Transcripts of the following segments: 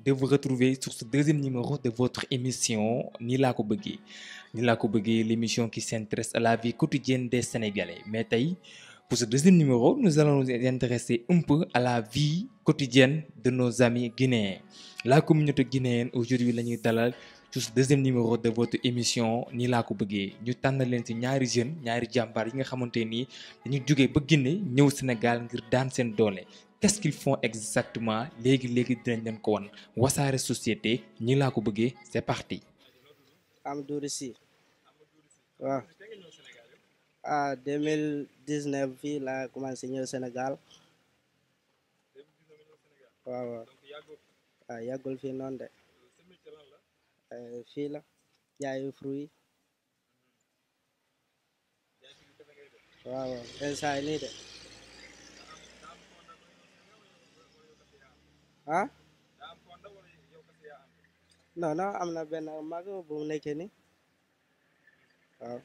de vous retrouver sur ce deuxième numéro de votre émission Ni laa ko bëggee Ni laa ko bëggee, l'émission qui s'intéresse à la vie quotidienne des Sénégalais. Mais tey, pour ce deuxième numéro, nous allons nous intéresser un peu à la vie quotidienne de nos amis guinéens. La communauté guinéenne aujourd'hui la ñuy dalal sur ce deuxième numéro de votre émission Ni laa ko bëggee. Ñu tànn leen ci ñaari jeunes ñaari jàmbaar yi nga xamante ni dañu jógee ba Guinée ñëw Sénégal ngir daan seen doole. Qu'est-ce qu'ils font exactement léegi dinañ leen ko wan Wassare Société Ñi laa ko bëggee, c'est parti. Amadou Rissi waaw 2019 fii laa commencé ñëw Sénégal waaw yàggul fii noonu de fii la jaayu fruit waaw instant nii de ah non am na benn mag bu mu nekkee ni waaw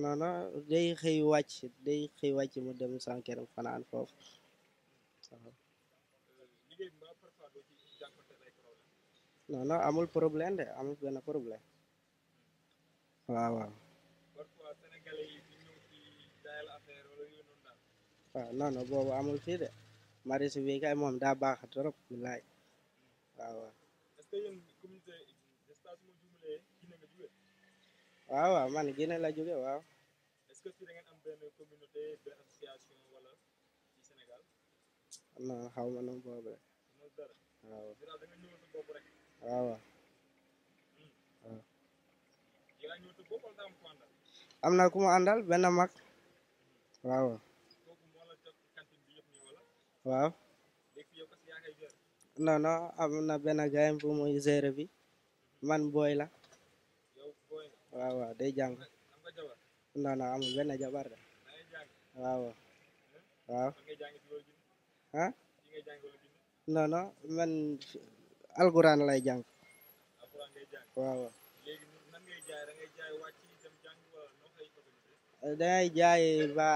non day xëy wàcc mu dem sankeram fanaan foofu waaw non amul problème de amul benn problème waaw non boobu amul fii de marisi bi kay moom daa baax trop bilaay waaw man Guinée la jóge waaw non xaw ma noonu boobu waaw am na ku mu àndal benn mag waaw non am na benn gaay bu muy gérer bi man booy la waaw day jàng non amul benn jabar de waaw ah non man alxuraan lay jàng waaw dangay jaay ba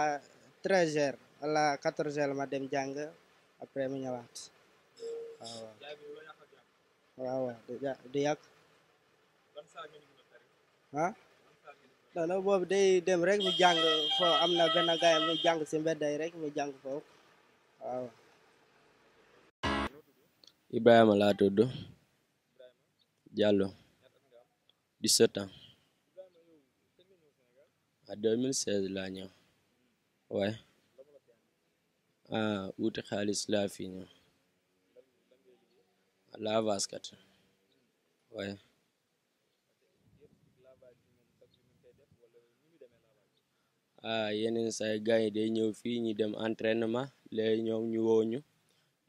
13h wala 14h ma dem jàng après mu ñëwaat waaw du yàgg ah non boobu day dem rek mu jàng fo am na benn gaay mu jàng si mbedday rek mu jàng foofu waaw Ibrahima laa tudd Diallo 17 ans à 2016 laa ñëw waaye wuti xaalis laa fi ñëw lavage kat waaye yeneen say gars yi day ñëw fii ñu dem entraînement léegi ñoom ñu woo ñu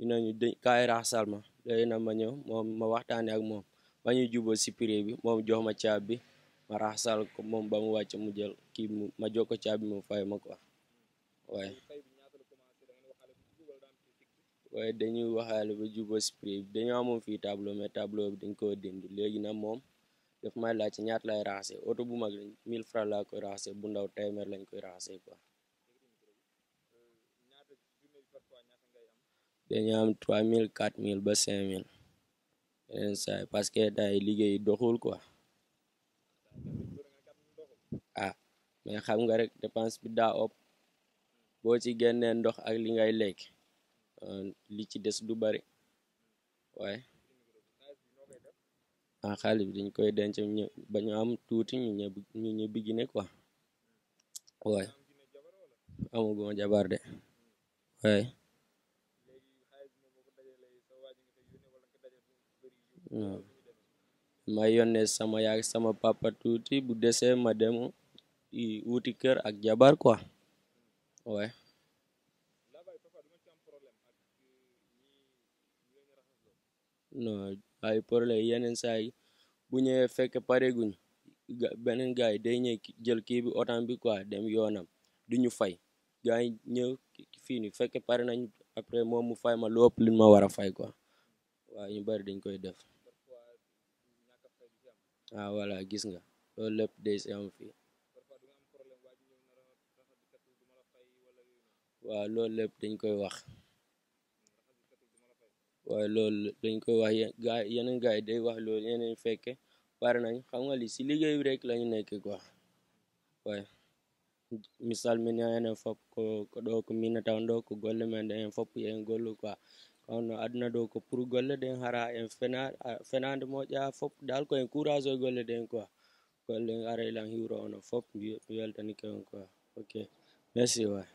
ne ñu kaay raxasal ma léegi na ma ñëw moom ma waxtaane ak moom ba ñu jubal si prix bi moom jox ma caab bi ma raxasal ko moom ba mu wàcc mu jël kii ma jox ko caab bi mu fay ma quoi waaye dañuy waxaale ba jubal si prix bi dañoo amoon fii tableau mais tableau bi dañ ko dindi léegi nag moom daf may laaj ci ñaata lay raxase oto bu mag 1000 francs laa koy raxase bu ndaw téeméer lañ koy raxase quoi dañu am 3000 4000 ba 5000 yeneen saa yi parce que day liggéey doxul quoi mais xam nga rek dépense bi daa ëpp boo ci génnee ndox ak li ngay lekk li ci des du bari waaye xaalis bi dañ koy denc ba ñu am tuuti ñu ñibbi Guinée quoi waaye amaguma jabar de waaye ma yónnee sama yaay sama papa tuuti bu desee ma dem wuti kër ak jabar quoi waaye non ay problème yeneen saa yi bu ñëwee fekk pareguñ beneen gars yi day ñëw jël kii bi otam bi quoi dem yoonam du ñu fay gars yi ñëw fii ni fekk pare nañ après moom mu fay ma lu ëpp li ma war a fay quoi waaw ñu bari dañ koy def voilà gis nga loolu lépp day si am fii waaw loolu lépp dañ koy wax waaye loolu dañ ko wax yeneen gars yi day wax loolu yeneen fekke pare nañ xam nga li si liggéey bi rek lañu nekk quoi waaye misal min enen fof ko ɗo ko minataw ɗo ko golle men ɗe en fof en gollu quoi kono aduna ɗo ko pour golle ɗen hara en fenade moƴƴa fof dal ko en courage o golle ɗen quoi golle en ara ilan hiwro ono fof mi weltanike on quoi ok merci waay